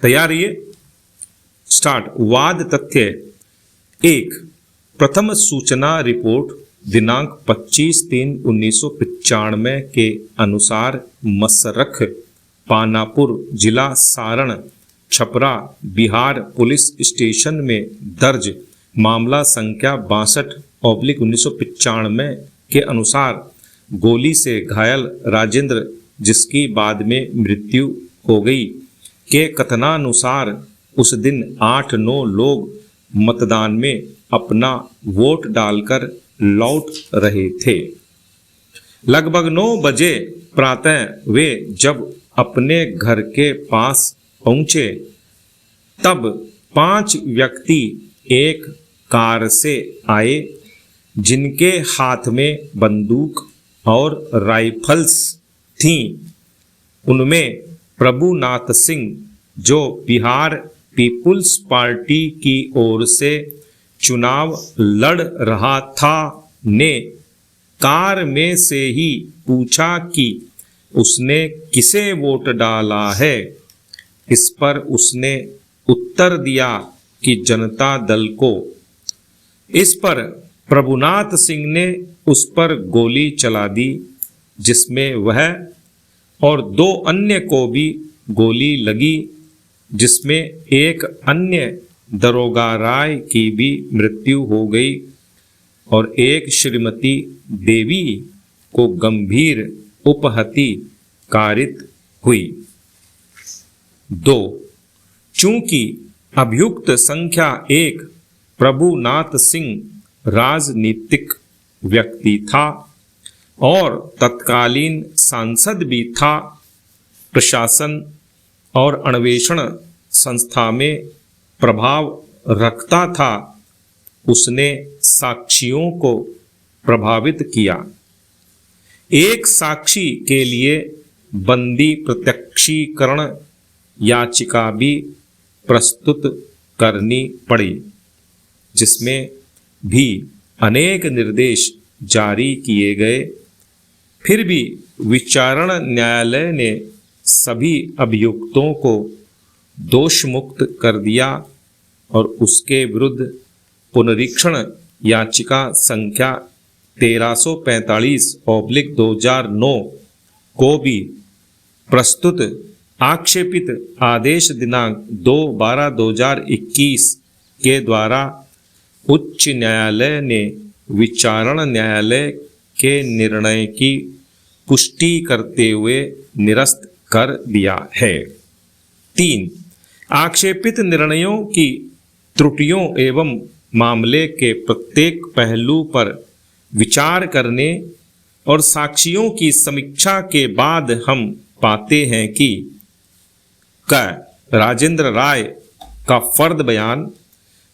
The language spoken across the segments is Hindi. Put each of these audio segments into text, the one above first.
तैयार रहिए। स्टार्ट। वाद तथ्य 1। प्रथम सूचना रिपोर्ट दिनांक 25/3/1995 के अनुसार मसरख पानापुर जिला सारण छपरा बिहार पुलिस स्टेशन में दर्ज मामला संख्या 62/1995 के अनुसार गोली से घायल राजेंद्र, जिसकी बाद में मृत्यु हो गई, के कथनानुसार उस दिन 8-9 लोग मतदान में अपना वोट डालकर लौट रहे थे। लगभग 9 बजे प्रातः वे जब अपने घर के पास पहुंचे तब 5 व्यक्ति एक कार से आए, जिनके हाथ में बंदूक और राइफल्स थीं। उनमें प्रभुनाथ सिंह, जो बिहार पीपुल्स पार्टी की ओर से चुनाव लड़ रहा था, ने कार में से ही पूछा कि उसने किसे वोट डाला है। इस पर उसने उत्तर दिया कि जनता दल को। इस पर प्रभुनाथ सिंह ने उस पर गोली चला दी, जिसमें वह और 2 अन्य को भी गोली लगी, जिसमें एक अन्य दरोगा राय की भी मृत्यु हो गई और एक श्रीमती देवी को गंभीर उपहति कारित हुई। 2। चूंकि अभियुक्त संख्या 1 प्रभुनाथ सिंह राजनीतिक व्यक्ति था और तत्कालीन सांसद भी था, प्रशासन और अन्वेषण संस्था में प्रभाव रखता था, उसने साक्षियों को प्रभावित किया। एक साक्षी के लिए बंदी प्रत्यक्षीकरण याचिका भी प्रस्तुत करनी पड़ी, जिसमें भी अनेक निर्देश जारी किए गए। फिर भी विचारण न्यायालय ने सभी अभियुक्तों को दोषमुक्त कर दिया और उसके विरुद्ध पुनरीक्षण याचिका संख्या 1345/2009 को भी प्रस्तुत आक्षेपित आदेश दिनांक 2/12/2021 के द्वारा उच्च न्यायालय ने विचारण न्यायालय के निर्णय की पुष्टि करते हुए निरस्त कर दिया है। 3। आक्षेपित निर्णयों की त्रुटियों एवं मामले के प्रत्येक पहलू पर विचार करने और साक्षियों की समीक्षा के बाद हम पाते हैं कि राजेंद्र राय का फर्द बयान,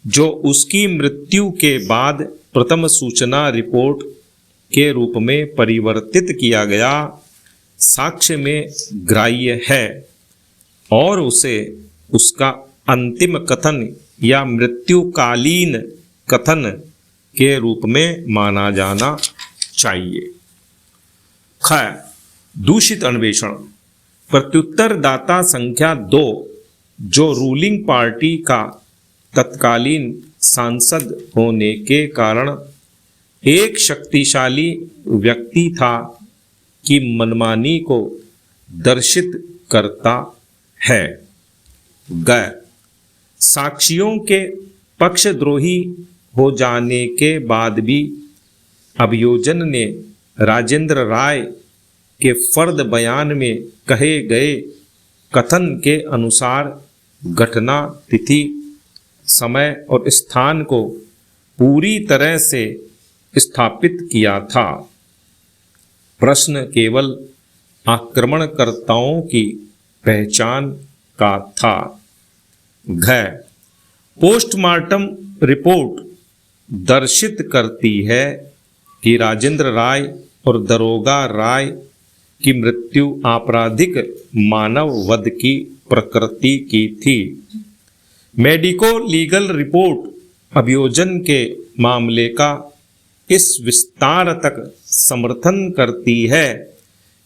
जो उसकी मृत्यु के बाद प्रथम सूचना रिपोर्ट के रूप में परिवर्तित किया गया, साक्ष्य में ग्राह्य है और उसे उसका अंतिम कथन या मृत्युकालीन कथन के रूप में माना जाना चाहिए। ख। दूषित अन्वेषण। प्रत्युत्तरदाता संख्या 2, जो रूलिंग पार्टी का तत्कालीन सांसद होने के कारण एक शक्तिशाली व्यक्ति था, की मनमानी को दर्शित करता है। ग। साक्षियों के पक्षद्रोही हो जाने के बाद भी अभियोजन ने राजेंद्र राय के फर्द बयान में कहे गए कथन के अनुसार घटना तिथि, समय और स्थान को पूरी तरह से स्थापित किया था। प्रश्न केवल आक्रमणकर्ताओं की पहचान का था। घ। पोस्टमार्टम रिपोर्ट दर्शित करती है कि राजेंद्र राय और दरोगा राय की मृत्यु आपराधिक मानव वध की प्रकृति की थी। मेडिको लीगल रिपोर्ट अभियोजन के मामले का इस विस्तार तक समर्थन करती है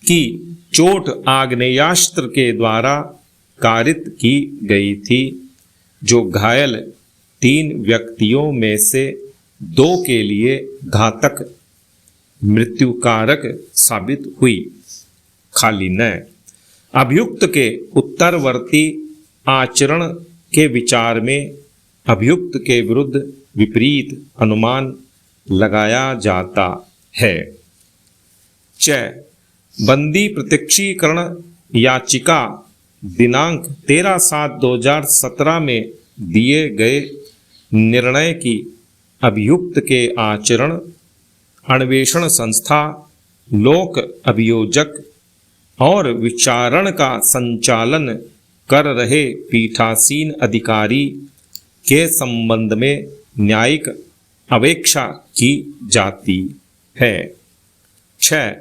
कि चोट आग्नेयास्त्र के द्वारा कारित की गई थी, जो घायल 3 व्यक्तियों में से 2 के लिए घातक मृत्युकारक साबित हुई। खाली न। अभियुक्त के उत्तरवर्ती आचरण के विचार में अभियुक्त के विरुद्ध विपरीत अनुमान लगाया जाता है। च बंदी प्रत्यक्षीकरण याचिका दिनांक 13/7/2017 में दिए गए निर्णय की अभियुक्त के आचरण, अन्वेषण संस्था, लोक अभियोजक और विचारण का संचालन कर रहे पीठासीन अधिकारी के संबंध में न्यायिक अपेक्षा की जाती है। 6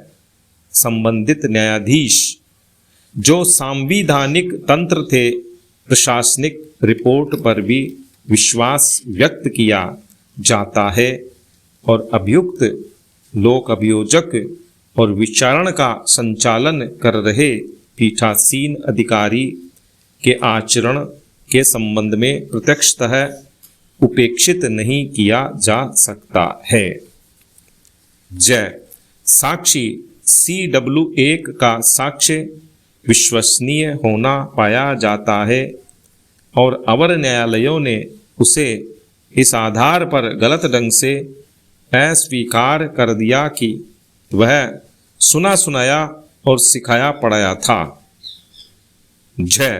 संबंधित न्यायाधीश जो सांविधानिक तंत्र थे, प्रशासनिक रिपोर्ट पर भी विश्वास व्यक्त किया जाता है और अभियुक्त, लोक अभियोजक और विचारण का संचालन कर रहे पीठासीन अधिकारी के आचरण के संबंध में प्रत्यक्षतः उपेक्षित नहीं किया जा सकता है। ज साक्षी CW1 का साक्ष्य विश्वसनीय होना पाया जाता है और अवर न्यायालयों ने उसे इस आधार पर गलत ढंग से अस्वीकार कर दिया कि वह सुना सुनाया और सिखाया पढ़ाया था। झ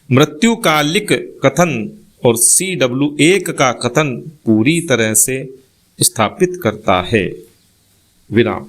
मृत्युकालिक कथन और CW1 का कथन पूरी तरह से स्थापित करता है। विराम।